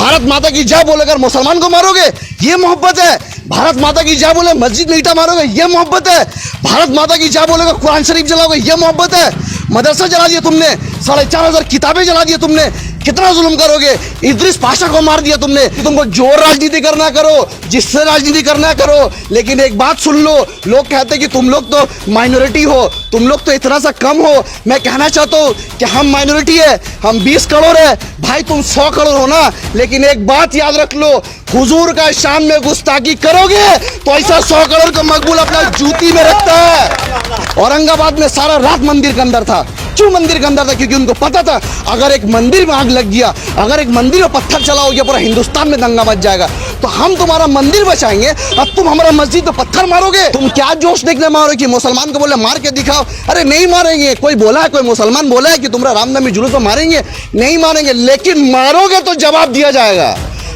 भारत माता की जय बोलेकर मुसलमान को मारोगे, ये मोहब्बत है? भारत माता की जय बोले मस्जिद में ईंटा मारोगे, ये मोहब्बत है? भारत माता की जय बोलेगा कुरान शरीफ जलाओगे, ये मोहब्बत है? मदरसा जला दिया तुमने, 4,500 किताबें जला दिया तुमने, कितना जुल्म करोगे? इद्रिस पाशा को मार दिया तुमने। तुमको जो राजनीति करना करो, जिससे राजनीति करना करो, लेकिन एक बात सुन लो, लोग कहते हैं कि तुम लोग तो माइनॉरिटी हो, तुम लोग तो इतना सा कम हो। मैं कहना चाहता हूँ कि हम माइनॉरिटी है, हम 20 करोड़ है, भाई तुम 100 करोड़ हो ना, लेकिन एक बात याद रख लो, हुजूर का शान में गुस्ताखी करोगे तो ऐसा 100 करोड़ का मकबूल अपना जूती में रखता है। औरंगाबाद में सारा रात मंदिर के अंदर था। क्यों मंदिर के अंदर था? क्योंकि उनको पता था अगर एक मंदिर में आग लग गया, अगर एक मंदिर में पत्थर चला हो गया, पूरा हिंदुस्तान में दंगा मच जाएगा। तो हम तुम्हारा मंदिर बचाएंगे, अब तुम हमारा मस्जिद में पत्थर मारोगे। तुम क्या जोश देखने मारोगे कि मुसलमान को बोले मार के दिखाओ? अरे नहीं मारेंगे। कोई बोला है, कोई मुसलमान बोला है कि तुम्हारा रामनवमी जुलूस में मारेंगे? नहीं मारेंगे, लेकिन मारोगे तो जवाब दिया जाएगा।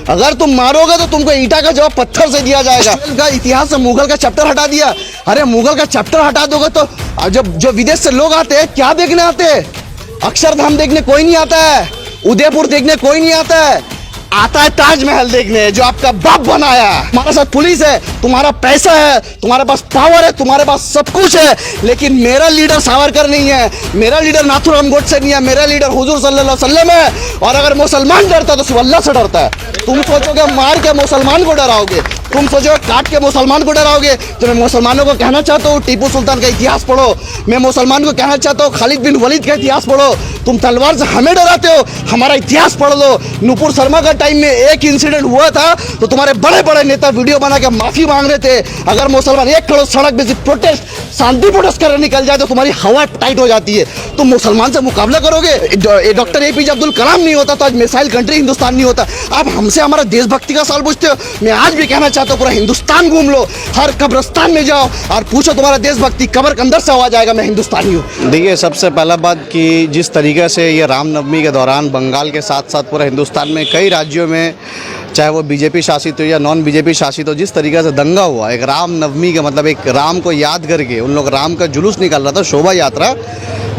अगर तुम मारोगे तो तुमको ईटा का जवाब पत्थर से दिया जाएगा। का इतिहास से मुगल का चैप्टर हटा दिया। अरे मुगल का चैप्टर हटा दोगे तो जब जो विदेश से लोग आते हैं, क्या देखने आते हैं? अक्षरधाम देखने कोई नहीं आता है, उदयपुर देखने कोई नहीं आता है, आता है ताजमहल देखने जो आपका बाप बनाया। हमारे साथ पुलिस है, तुम्हारा पैसा है, तुम्हारे पास पावर है, तुम्हारे पास सब कुछ है, लेकिन मेरा लीडर सावरकर नहीं है, मेरा लीडर नाथूराम गोडसे नहीं है, मेरा लीडर हुजूर सल्लल्लाहु अलैहि वसल्लम है। और अगर मुसलमान डरता है तो सिर्फ अल्लाह से डरता है। तुम सोचोगे मार के मुसलमान को डराओगे, तुम सोचोगे काट के मुसलमान को डराओगे। तो मैं मुसलमानों को कहना चाहता हूँ टीपू सुल्तान का इतिहास पढ़ो। मैं मुसलमान को कहना चाहता हूँ खालिद बिन वलीद का इतिहास पढ़ो। तुम तलवार से हमें डराते हो, हमारा इतिहास पढ़ लो। नुपुर शर्मा का टाइम में एक इंसिडेंट हुआ था तो तुम्हारे बड़े बड़े नेता वीडियो बना के माफी मांग रहे थे। अगर मुसलमान 1 करोड़ सड़क पे प्रोटेस्ट, शांति प्रोटेस्ट करने निकल जाए तो तुम्हारी हवा टाइट हो जाती है। तुम मुसलमान से मुकाबला करोगे। डॉक्टर APJ अब्दुल कलाम नहीं होता तो आज मिसाइल कंट्री हिंदुस्तान नहीं होता। आप हमसे हमारा देशभक्ति का सवाल पूछते हो। मैं आज भी कहना चाहता हूँ पूरा हिंदुस्तान घूम लो, हर कब्रिस्तान में जाओ और पूछो तुम्हारा देशभक्ति, कब्र के अंदर से आवाज आएगा मैं हिंदुस्तानी हूँ। देखिए, सबसे पहला बात कि जिस तरीके से ये रामनवमी के दौरान बंगाल के साथ साथ पूरे हिंदुस्तान में कई राज्यों में, चाहे वो BJP शासित हो या नॉन BJP शासित हो, जिस तरीके से दंगा हुआ, एक रामनवमी का मतलब एक राम को याद करके उन लोग राम का जुलूस निकाल रहा था, शोभा यात्रा,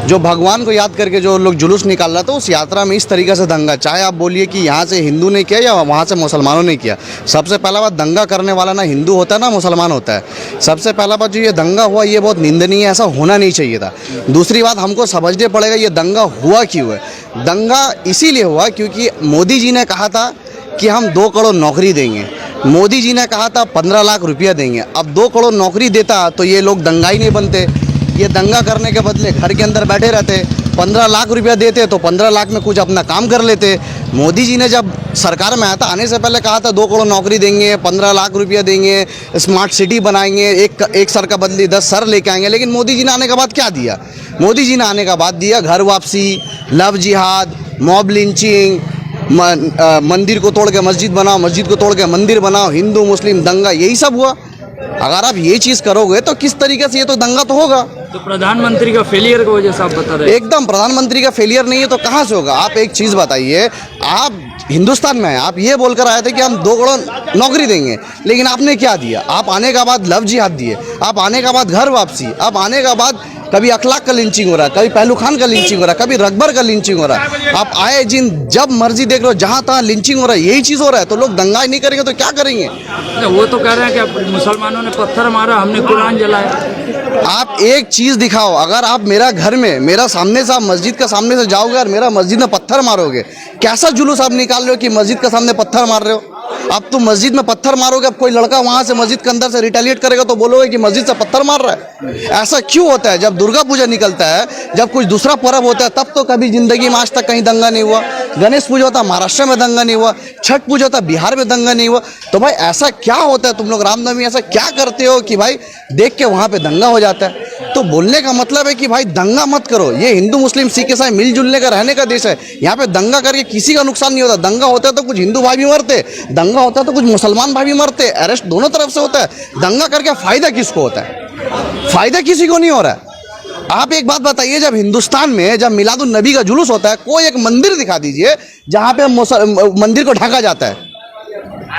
जो भगवान को याद करके जो लोग जुलूस निकाल रहा था, उस यात्रा में इस तरीके से दंगा, चाहे आप बोलिए कि यहाँ से हिंदू ने किया या वहाँ से मुसलमानों ने किया। सबसे पहला बात, दंगा करने वाला ना हिंदू होता है ना मुसलमान होता है। सबसे पहला बात, जो ये दंगा हुआ ये बहुत निंदनीय है, ऐसा होना नहीं चाहिए था। दूसरी बात, हमको समझने पड़ेगा ये दंगा हुआ क्यों है। दंगा इसीलिए हुआ क्योंकि मोदी जी ने कहा था कि हम 2 करोड़ नौकरी देंगे। मोदी जी ने कहा था 15 लाख रुपया देंगे। अब 2 करोड़ नौकरी देता तो ये लोग दंगा ही नहीं बनते। ये दंगा करने के बदले घर के अंदर बैठे रहते। 15 लाख रुपया देते तो 15 लाख में कुछ अपना काम कर लेते। मोदी जी ने जब सरकार में आया था, आने से पहले कहा था 2 करोड़ नौकरी देंगे, 15 लाख रुपया देंगे, स्मार्ट सिटी बनाएंगे, एक सर का बदले 10 सर लेके आएंगे। लेकिन मोदी जी ने आने के बाद क्या दिया? मोदी जी ने आने का बाद दिया घर वापसी, लव जिहाद, मॉब लिंचिंग, मंदिर को तोड़ के मस्जिद बनाओ, मस्जिद को तोड़ के मंदिर बनाओ, हिंदू मुस्लिम दंगा, यही सब हुआ। अगर आप ये चीज़ करोगे तो किस तरीके से, ये तो दंगा तो होगा। तो प्रधानमंत्री का फेलियर की वजह से आप बता रहे हैं? एकदम प्रधानमंत्री का फेलियर नहीं है तो कहाँ से होगा? आप एक चीज़ बताइए, आप हिंदुस्तान में हैं, आप ये बोलकर आए थे कि हम 2 करोड़ नौकरी देंगे, लेकिन आपने क्या दिया? आप आने का बाद लव जिहाद दिए, आप आने का बाद घर वापसी, आप आने का बाद कभी अखलाक का लिंचिंग हो रहा है, कभी पहलू खान का लिंचिंग हो रहा है, कभी रकबर का लिंचिंग हो रहा है। आप आए जिन जब मर्जी देख लो, जहाँ तहाँ लिंचिंग हो रहा है, यही चीज़ हो रहा है। तो लोग दंगा ही नहीं करेंगे तो क्या करेंगे? वो तो कह रहे हैं कि मुसलमानों ने पत्थर मारा, हमने कुरान जलाया। आप एक चीज़ दिखाओ, अगर आप मेरा घर में, मेरा सामने से, आप मस्जिद के सामने से जाओगे और मेरा मस्जिद में पत्थर मारोगे, कैसा जुलूस आप निकाल रहे हो कि मस्जिद के सामने पत्थर मार रहे हो? अब तो मस्जिद में पत्थर मारोगे, अब कोई लड़का वहाँ से मस्जिद के अंदर से रिटेलिएट करेगा तो बोलोगे कि मस्जिद से पत्थर मार रहा है। ऐसा क्यों होता है? जब दुर्गा पूजा निकलता है, जब कुछ दूसरा पर्व होता है, तब तो कभी जिंदगी में आज तक कहीं दंगा नहीं हुआ। गणेश पूजा होता महाराष्ट्र में दंगा नहीं हुआ, छठ पूजा होता बिहार में दंगा नहीं हुआ। तो भाई ऐसा क्या होता है? तुम लोग रामनवमी ऐसा क्या करते हो कि भाई देख के वहाँ पे दंगा हो जाता है? तो बोलने का मतलब है कि भाई दंगा मत करो। ये हिंदू मुस्लिम सिख ईसाई मिलजुलने का, रहने का देश है। यहाँ पे दंगा करके किसी का नुकसान नहीं होता। दंगा होता है तो कुछ हिंदू भाई भी मरते, दंगा होता है तो कुछ मुसलमान भाई भी मरते, अरेस्ट दोनों तरफ से होता है। दंगा करके फायदा किसको होता है? फायदा किसी को नहीं हो रहा है। आप एक बात बताइए, जब हिंदुस्तान में जब मिलादुन नबी का जुलूस होता है, कोई एक मंदिर दिखा दीजिए जहाँ पे मंदिर को ढका जाता है।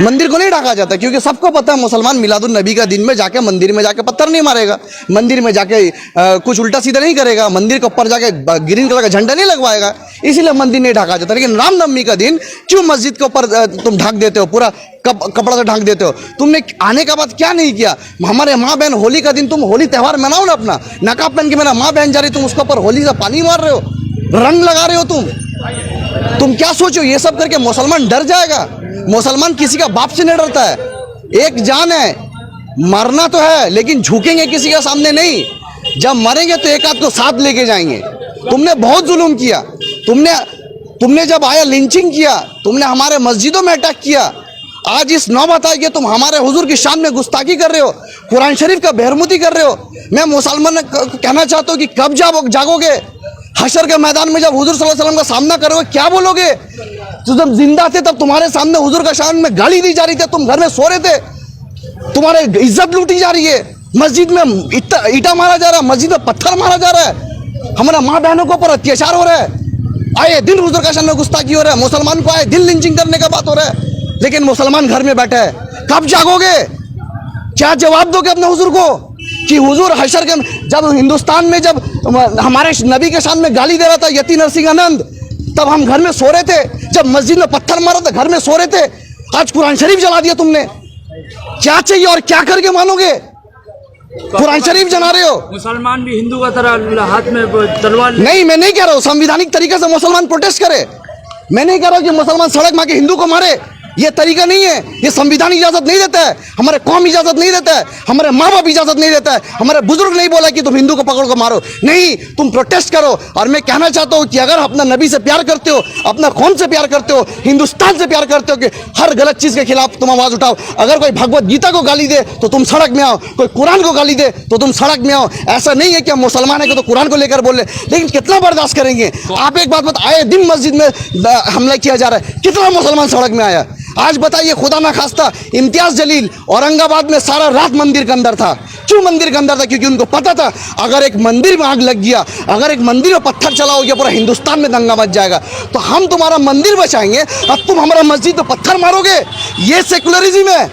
मंदिर को नहीं ढका जाता, क्योंकि सबको पता है मुसलमान मिलादुन नबी का दिन में जाके मंदिर में जाके पत्थर नहीं मारेगा, मंदिर में जाके कुछ उल्टा सीधा नहीं करेगा, मंदिर के ऊपर जाके ग्रीन कलर का झंडा नहीं लगवाएगा, इसीलिए मंदिर नहीं ढका जाता। लेकिन रामनवमी का दिन क्यों मस्जिद के ऊपर तुम ढक देते हो, पूरा कपड़ा से ढक देते हो? तुमने आने के बाद क्या नहीं किया? हमारे माँ बहन होली का दिन तुम होली त्यौहार मनाओ ना अपना, नकाब पहन के मेरा माँ बहन जा रही, तुम उसके ऊपर होली का पानी मार रहे हो, रंग लगा रहे हो तुम क्या सोचो? ये सब करके मुसलमान डर जाएगा? मुसलमान किसी का बाप से नहीं डरता है। एक जान है, मरना तो है लेकिन झुकेंगे किसी के सामने नहीं। जब मरेंगे तो एक आध को साथ लेके जाएंगे। तुमने बहुत जुल्म किया, तुमने जब आया लिंचिंग किया, तुमने हमारे मस्जिदों में अटैक किया। आज इस नौबत आई कि तुम हमारे हुजूर की शान में गुस्ताखी कर रहे हो, कुरान शरीफ का बेहरमती कर रहे हो। मैं मुसलमान कहना चाहता हूँ कि कब जागोगे? हशर के मैदान में जब हुजूर सल्लल्लाहु अलैहि वसल्लम का सामना करोगे क्या बोलोगे? तो जब जिंदा थे तब तुम्हारे सामने हुजूर का शान में गाली दी जा रही थी, तुम घर में सो रहे थे, तुम्हारे इज्जत लूटी जा रही है, मस्जिद में ईटा मारा जा रहा है, मस्जिद में पत्थर मारा जा रहा है, हमारा माँ बहनों के ऊपर अत्याचार हो रहा है, आए दिन हुजूर का शान में गुस्ताखी हो रहा है, मुसलमान को आए दिन लिंचिंग करने का बात हो रहा है, लेकिन मुसलमान घर में बैठे है। कब जागोगे? क्या जवाब दोगे अपने हुजूर को कि हुजूर हशर के जब हिंदुस्तान में जब हमारे नबी के शान में गाली दे रहा था यति नरसिंह आनंद, तब हम घर में सो रहे थे, जब मस्जिद में पत्थर मारा था घर में सो रहे थे, आज कुरान शरीफ जला दिया तुमने। क्या चाहिए और क्या करके मानोगे? कुरान शरीफ जला रहे हो। मुसलमान भी हिंदू का तरह हाथ में तलवार नहीं, मैं नहीं कह रहा हूँ संवैधानिक तरीके से मुसलमान प्रोटेस्ट करे, मैं नहीं कह रहा हूँ कि मुसलमान सड़क में आके हिंदू को मारे, ये तरीका नहीं है, ये संविधान इजाजत नहीं देता है, हमारे कौम इजाजत नहीं देता है, हमारे माँ बाप इजाजत नहीं देता है, हमारे बुजुर्ग नहीं बोला कि तुम हिंदू को पकड़ को मारो। नहीं, तुम प्रोटेस्ट करो। और मैं कहना चाहता हूँ कि अगर अपना नबी से प्यार करते हो, अपना कौम से प्यार करते हो, हिंदुस्तान से प्यार करते हो, कि हर गलत चीज के खिलाफ तुम आवाज उठाओ। अगर कोई भगवत गीता को गाली दे तो तुम सड़क में आओ, कोई कुरान को गाली दे तो तुम सड़क में आओ। ऐसा नहीं है कि हम मुसलमान है कि तो कुरान को लेकर बोले, लेकिन कितना बर्दाश्त करेंगे? आप एक बात आए दिन मस्जिद में हमला किया जा रहा है, कितना मुसलमान सड़क में आया? आज बताइए, खुदा ना खास्ता इम्तियाज जलील औरंगाबाद में सारा रात मंदिर के अंदर था। क्यों मंदिर के अंदर था? क्योंकि उनको पता था अगर एक मंदिर में आग लग गया, अगर एक मंदिर में पत्थर चला हो गया, पूरा हिंदुस्तान में दंगा मच जाएगा। तो हम तुम्हारा मंदिर बचाएंगे, अब तुम हमारा मस्जिद में पत्थर मारोगे, ये सेकुलरिज्म है।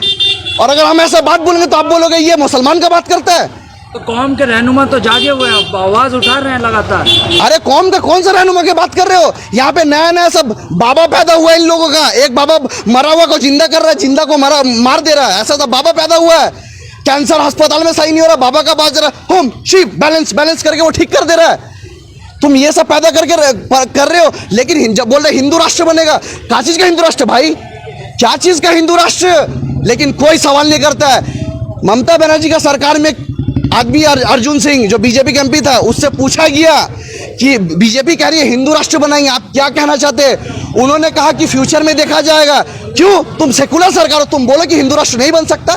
और अगर हम ऐसा बात बोलेंगे तो आप बोलोगे ये मुसलमान का बात करता है। तो कौम के रहनुमा तो जागे हुए हैं, आवाज उठा रहे हैं लगातार। अरे कौम का कौन सा रहनुमा की बात कर रहे हो? यहाँ पे नया नया सब बाबा पैदा हुआ है इन लोगों का। एक बाबा मरा हुआ को जिंदा कर रहा है, जिंदा को मार दे रहा है, ऐसा सब बाबा पैदा हुआ है। कैंसर अस्पताल में सही नहीं हो रहा, बाबा का बाज रहा, होम शिप बैलेंस करके वो ठीक कर दे रहा है। तुम ये सब पैदा करके कर रहे हो, लेकिन जब बोल रहे हिंदू राष्ट्र बनेगा, क्या चीज का हिंदू राष्ट्र भाई? क्या चीज का हिंदू राष्ट्र? लेकिन कोई सवाल नहीं करता है। ममता बनर्जी का सरकार में आदमी अर्जुन सिंह जो बीजेपी का एमपी था, उससे पूछा गया कि बीजेपी कह रही है हिंदू राष्ट्र बनाएंगे, आप क्या कहना चाहते हैं? उन्होंने कहा कि फ्यूचर में देखा जाएगा। क्यों? तुम सेकुलर सरकार हो, तुम बोलो कि हिंदू राष्ट्र नहीं बन सकता,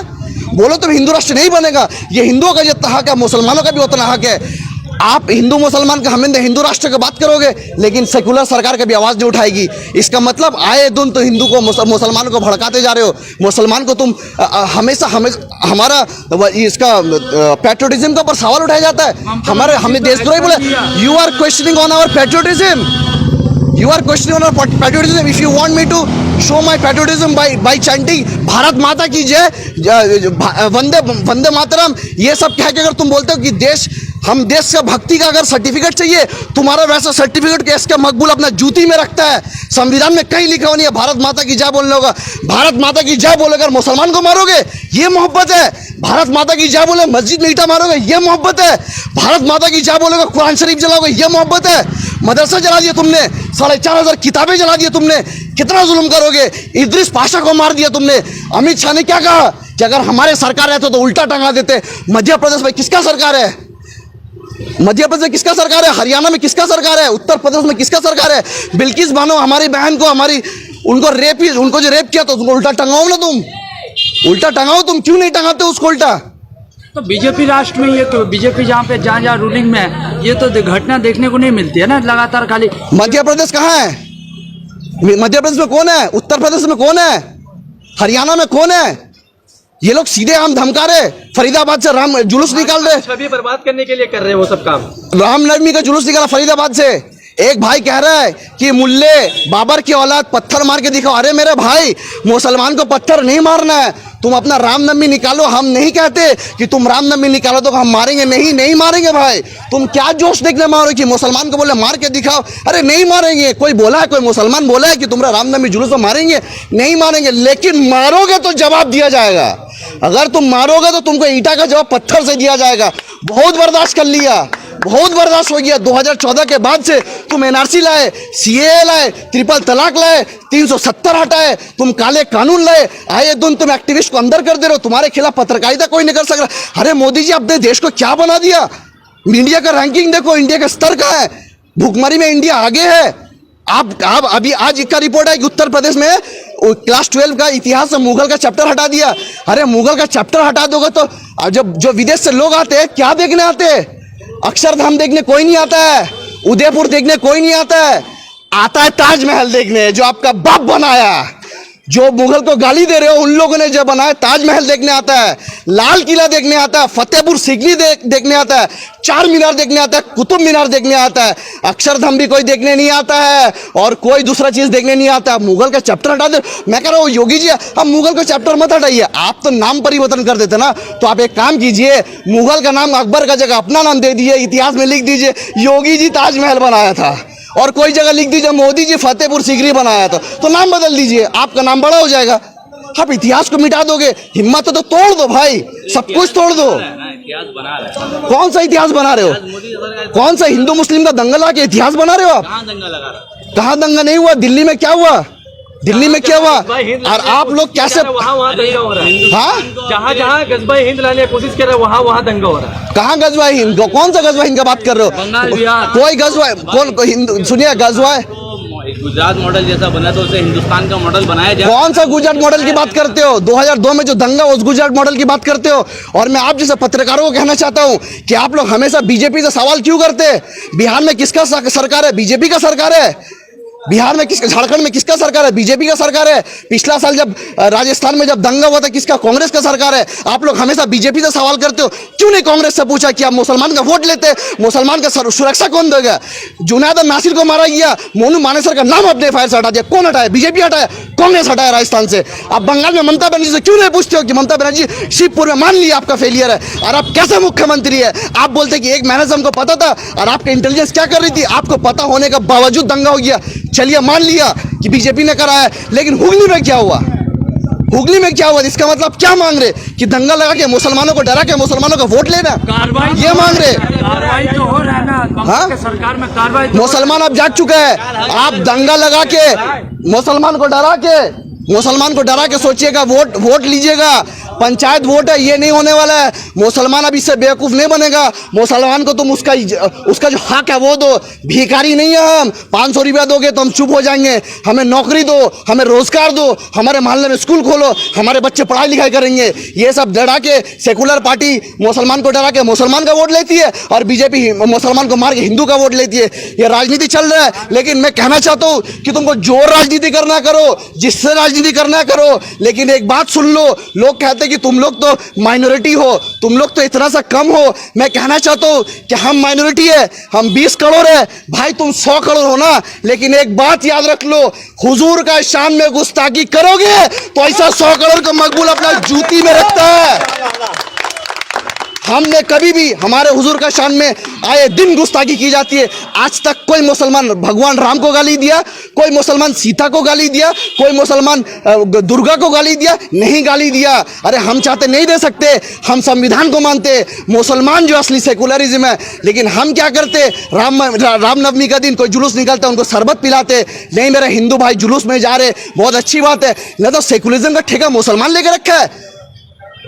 बोलो तुम हिंदू राष्ट्र नहीं बनेगा। ये हिंदुओं का जितना हक है, मुसलमानों का भी उतना हक है। आप हिंदू मुसलमान का हमें हिंदू राष्ट्र की बात करोगे, लेकिन सेकुलर सरकार कभी आवाज नहीं उठाएगी। इसका मतलब आए दिन तो हिंदू को मुसलमानों को भड़काते जा रहे हो। मुसलमान को तुम हमेशा हमारा इसका पैट्रियोटिज्म के ऊपर सवाल उठाया जाता है, हमारे हमें देशद्रोही बोले। You are questioning on our patriotism, you are questioning on our patriotism. If you want me to show my patriotism by chanting Bharat माता की जय, वंदे मातरम, ये सब कह के अगर तुम बोलते हो कि हम देश का भक्ति का अगर सर्टिफिकेट चाहिए, तुम्हारा वैसा सर्टिफिकेट केस का मकबूल अपना जूती में रखता है। संविधान में कहीं लिखा हुआ नहीं है भारत माता की जय बोलने होगा। भारत माता की जय बोले अगर मुसलमान को मारोगे, ये मोहब्बत है? भारत माता की जय बोले मस्जिद में ईटा मारोगे, ये मोहब्बत है? भारत माता की जय बोलेगा कुरान शरीफ जलाओगे, ये मोहब्बत है? मदरसा जला दिया तुमने, 4,500 किताबें जला दिया तुमने, कितना जुल्म करोगे? इद्रिस पाशा को मार दिया तुमने। अमित शाह ने क्या कहा कि अगर हमारे सरकार रहते तो उल्टा टंगा देते। मध्य प्रदेश में किसका सरकार है? मध्य प्रदेश में किसका सरकार है? हरियाणा में किसका सरकार है? उत्तर प्रदेश में किसका सरकार है? बिल्किस बानो हमारी बहन को उनको जो रेप किया तो उसको उल्टा टंगाओ ना तुम, उल्टा टंगाओ तुम। क्यों नहीं टंगाते उसको उल्टा? तो बीजेपी राष्ट्र में ये तो बीजेपी जहाँ रूलिंग में है, ये तो घटना देखने को नहीं मिलती है ना लगातार। खाली मध्य प्रदेश कहाँ है? मध्य प्रदेश में कौन है? उत्तर प्रदेश में कौन है? हरियाणा में कौन है? ये लोग सीधे हम धमका रहे, फरीदाबाद से राम जुलूस निकाल रहे, छवि बर्बाद करने के लिए कर रहे हैं वो सब काम। रामनवमी का जुलूस निकाला फरीदाबाद से, एक भाई कह रहा है कि मुल्ले बाबर की औलाद पत्थर मार के दिखाओ। अरे मेरे भाई, मुसलमान को पत्थर नहीं मारना है, तुम अपना रामनवमी निकालो। हम नहीं कहते कि तुम रामनवमी निकालो तो हम मारेंगे, नहीं, नहीं मारेंगे भाई। तुम क्या जोश देखने मारो कि मुसलमान को बोले मार के दिखाओ? अरे नहीं मारेंगे। कोई बोला है, कोई मुसलमान बोला है कि तुम्हारा रामनवमी जुलूस में मारेंगे? नहीं मारेंगे, लेकिन मारोगे तो जवाब दिया जाएगा। अगर तुम मारोगे तो तुमको ईटा का जवाब पत्थर से दिया जाएगा। बहुत बर्दाश्त कर लिया, बहुत बर्दाश्त हो गया। 2014 के बाद से तुम एनआरसी लाए, सीएए लाए, ट्रिपल तलाक लाए, 370 हटाए, तुम काले कानून लाए, आए दिन तुम एक्टिविस्ट को अंदर कर दे रहे हो। तुम्हारे खिलाफ पत्रकारिता कोई नहीं कर सक रहा। अरे मोदी जी, अपने देश को क्या बना दिया? इंडिया का रैंकिंग देखो, इंडिया का स्तर कहाँ है? भुखमरी में इंडिया आगे है। आप अभी आज का रिपोर्ट है कि उत्तर प्रदेश में क्लास 12 का इतिहास से मुगल का चैप्टर हटा दिया। अरे मुगल का चैप्टर हटा दोगे तो जब जो विदेश से लोग आते हैं, क्या देखने आते हैं? अक्षरधाम देखने कोई नहीं आता है, उदयपुर देखने कोई नहीं आता है, आता है ताजमहल देखने, जो आपका बाप बनाया। जो मुगल को गाली दे रहे हो, उन लोगों ने जो बनाया। ताजमहल देखने आता है, लाल किला देखने आता है, फतेहपुर सीकरी देखने आता है, चार मीनार देखने आता है, कुतुब मीनार देखने आता है। अक्षरधाम भी कोई देखने नहीं आता है और कोई दूसरा चीज देखने नहीं आता। मुगल का चैप्टर हटा दे। मैं कह रहा हूँ योगी जी, अब मुगल का चैप्टर मत हटाइए, आप तो नाम परिवर्तन कर देते ना। तो आप एक काम कीजिए, मुगल का नाम अकबर का जगह अपना नाम दे दीजिए, इतिहास में लिख दीजिए योगी जी ताजमहल बनाया था, और कोई जगह लिख दीजिए मोदी जी फतेहपुर सीकरी बनाया था। तो नाम बदल दीजिए, आपका नाम बड़ा हो जाएगा। आप इतिहास को मिटा दोगे, हिम्मत तो तोड़ दो भाई, सब कुछ तोड़ दो। इतिहास बना रहे हैं। कौन सा इतिहास बना रहे हो? कौन सा हिंदू मुस्लिम का दंगल आके इतिहास बना रहे हो आप? कहाँ दंगा लगा रहा? कहाँ दंगा नहीं हुआ? दिल्ली में क्या हुआ? दिल्ली में क्या हुआ? और आप लोग कैसे, वहाँ दंगा हो रहा है। हाँ, जहाँ जहाँ गजबा हिंद लाने की कोशिश कर रहे हैं, वहाँ दंगा हो रहा है। कहाँ गजवा हिंद? कौन सा गजवा हिंद का बात कर रहे हो? बंगाल, बिहार। कोई गजवा कौन? हिंदू सुनिए, गजवा है गुजरात मॉडल जैसा बना तो उसे हिंदुस्तान का मॉडल बनाया जाए। कौन सा गुजरात मॉडल की बात करते हो? 2002 में जो दंगा, उस गुजरात मॉडल की बात करते हो? और मैं आप जैसे पत्रकारों को कहना चाहता हूं कि आप लोग हमेशा बीजेपी से सवाल क्यों करते हैं? बिहार में किसका सरकार है? बीजेपी का सरकार है। बिहार में किसका, झारखंड में किसका सरकार है? बीजेपी का सरकार है। पिछला साल जब राजस्थान में जब दंगा हुआ था, किसका? कांग्रेस का सरकार है। आप लोग हमेशा बीजेपी से सवाल करते हो, क्यों नहीं कांग्रेस से पूछा कि आप मुसलमान का वोट लेते, मुसलमान का सुरक्षा कौन देगा? जुनैद नासिर को मारा गया, मोनू मानेसर का नाम अपने फाइल से हटा दिया, कौन हटाया? बीजेपी हटाया, कांग्रेस हटाया राजस्थान से। आप बंगाल में ममता बनर्जी से क्यों नहीं पूछते हो कि ममता बनर्जी शिवपुर में मान लिया आपका फेलियर है और आप कैसे मुख्यमंत्री है? आप बोलते कि एक महीने से हमको पता था, और आपका इंटेलिजेंस क्या कर रही थी? आपको पता होने के बावजूद दंगा हो गया। चलिए मान लिया कि बीजेपी ने कराया है, लेकिन हुगली में क्या हुआ? हुगली में क्या हुआ? इसका मतलब क्या मांग रहे? कि दंगा लगा के मुसलमानों को डरा के मुसलमानों को वोट लेना, कार्रवाई ये मांग रहे? कार्रवाई तो हो रहा है ना, हाँ? के सरकार में कार्रवाई तो मुसलमान अब जाग चुका है। आप दंगा लगा के मुसलमान को डरा के सोचिएगा वोट लीजिएगा। पंचायत वोट है, ये नहीं होने वाला है। मुसलमान अब इससे बेवकूफ नहीं बनेगा। मुसलमान को तुम उसका जो हक है वो दो। भिखारी नहीं है हम, 500 रुपया दोगे तो हम चुप हो जाएंगे। हमें नौकरी दो, हमें रोजगार दो, हमारे मोहल्ले में स्कूल खोलो, हमारे बच्चे पढ़ाई लिखाई करेंगे। ये सब डरा के सेकुलर पार्टी मुसलमान को डरा के मुसलमान का वोट लेती है, और बीजेपी मुसलमान को मार के हिंदू का वोट लेती है। ये राजनीति चल रहा है। लेकिन मैं कहना चाहता हूँ कि तुमको जोर राजनीति करना करो, जिससे राजनीति करना करो, लेकिन एक बात सुन लो, लोग कहते कि तुम लोग तो माइनॉरिटी हो, तुम लोग तो इतना सा कम हो। मैं कहना चाहता हूं कि हम माइनॉरिटी है, हम 20 करोड़ है भाई, तुम 100 करोड़ हो ना। लेकिन एक बात याद रख लो, हुजूर का शान में गुस्ताखी करोगे तो ऐसा 100 करोड़ का मकबूल अपना जूती में रखता है। हमने कभी भी हमारे हुजूर का शान में आए दिन गुस्ताखी की जाती है। आज तक कोई मुसलमान भगवान राम को गाली दिया, कोई मुसलमान सीता को गाली दिया, कोई मुसलमान दुर्गा को गाली दिया? नहीं गाली दिया। अरे हम चाहते नहीं दे सकते, हम संविधान को मानते, मुसलमान जो असली सेकुलरिज्म है। लेकिन हम क्या करते? रामनवमी का दिन कोई जुलूस निकलता है, उनको शरबत पिलाते। नहीं मेरे हिंदू भाई जुलूस में जा रहे, बहुत अच्छी बात है, नहीं तो सेकुलरिज्म का ठेका मुसलमान लेकर रखा है।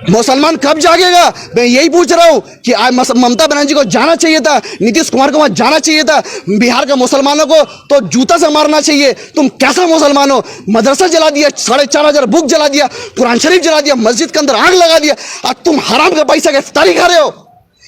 मुसलमान कब जागेगा? मैं यही पूछ रहा हूं कि आज ममता बनर्जी को जाना चाहिए था, नीतीश कुमार को वहां जाना चाहिए था। बिहार के मुसलमानों को तो जूता से मारना चाहिए। तुम कैसा मुसलमान हो? मदरसा जला दिया, 4,500 बुक जला दिया, कुरान शरीफ जला दिया, मस्जिद के अंदर आग लगा दिया, और तुम हराम का पैसा का इफ्तारी खा रहे हो।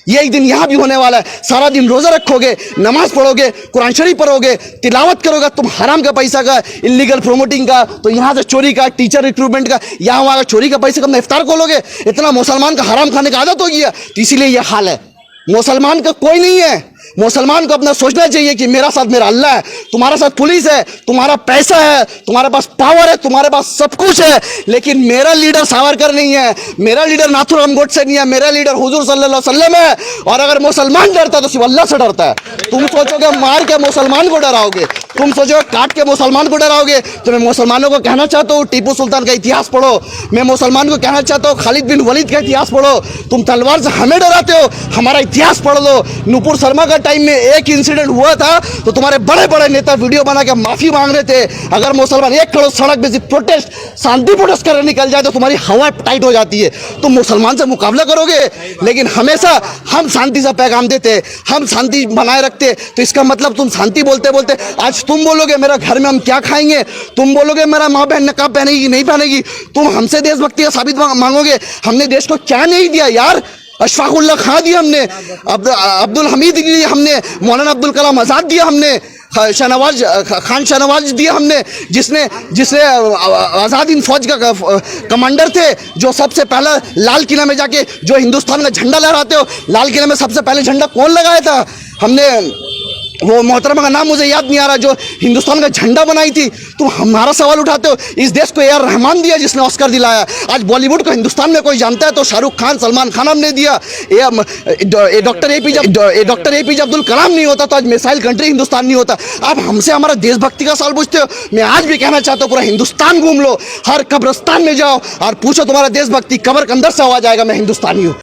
ये एक दिन यहाँ भी होने वाला है। सारा दिन रोजा रखोगे, नमाज पढ़ोगे, कुरान शरीफ पढ़ोगे, तिलावत करोगे, तुम हराम का पैसा का, इलीगल प्रोमोटिंग का, तो यहाँ से चोरी का, टीचर रिक्रूटमेंट का, यहाँ वहाँ का चोरी का पैसा का अपना इफ्तार खोलोगे। इतना मुसलमान का हराम खाने का आदत हो गया, तो इसीलिए ये हाल है। मुसलमान का कोई नहीं है, मुसलमान को अपना सोचना चाहिए कि मेरा साथ मेरा अल्लाह है, तुम्हारा साथ पुलिस है, तुम्हारा पैसा है, तुम्हारे पास पावर है, तुम्हारे पास सब कुछ है, लेकिन मेरा लीडर सावरकर नहीं है, मेरा लीडर नाथुराम गोडसे नहीं है, मेरा लीडर हुजूर सल्लल्लाहु अलैहि वसल्लम है। और अगर मुसलमान डरता है तो सिर्फ अल्लाह से डरता है। तुम सोचोगे मार के मुसलमान को डराओगे, तुम सोचोगे काट के मुसलमान को डराओगे। तो मैं मुसलमानों को कहना चाहता हूँ टीपू सुल्तान का इतिहास पढ़ो, मैं मुसलमान को कहना चाहता हूँ खालिद बिन वलीद का इतिहास पढ़ो। तुम तलवार से हमें डराते हो, हमारा इतिहास पढ़ लो। नुपुर शर्मा का टाइम में एक इंसिडेंट हुआ था तो तुम्हारे बड़े बड़े नेता वीडियो बना के माफी मांग रहे थे। अगर मुसलमान एक करोड़ सड़क पे प्रोटेस्ट शांति प्रोटेस्ट करने निकल जाए तो तुम्हारी हवा टाइट हो जाती है, तुम मुसलमान से मुकाबला करोगे। लेकिन हमेशा हम शांति से पैगाम देते, हम शांति बनाए रखते, तो इसका मतलब तुम शांति बोलते बोलते आज तुम बोलोगे मेरा घर में हम क्या खाएंगे, तुम बोलोगे मेरा माँ बहन नकाब पहनेगी कि नहीं पहनेगी, तुम हमसे देशभक्ति का साबित मांगोगे। हमने देश को क्या नहीं दिया यार, अशफाकुल्ला खां दिया हमने, अब्दुल हमीद दिया हमने, मौलाना अब्दुल कलाम आज़ाद दिया हमने, शाहनवाज खान शाहनवाज दिया हमने, जिसने आज़ाद हिंद फौज का कमांडर थे, जो सबसे पहला लाल किला में जाके जो हिंदुस्तान का झंडा लहराते हो, लाल किला में सबसे पहले झंडा कौन लगाया था? हमने, वो मोहतरमा का नाम मुझे याद नहीं आ रहा, जो हिंदुस्तान का झंडा बनाई थी। तुम हमारा सवाल उठाते हो। इस देश को ए आर रहमान दिया जिसने ऑस्कर दिलाया। आज बॉलीवुड को हिंदुस्तान में कोई जानता है तो शाहरुख खान, सलमान खान हमने दिया। डॉक्टर एपीजे अब्दुल कलाम नहीं होता तो आज मिसाइल कंट्री हिंदुस्तान नहीं होता। आप हमसे हमारा देशभक्ति का सवाल पूछते हो। मैं आज भी कहना चाहता हूँ पूरा हिंदुस्तान घूम लो, हर कब्रिस्तान में जाओ और पूछो तुम्हारा देशभक्ति, कब्र के अंदर से आवाज आएगा मैं हिंदुस्तानी हूँ।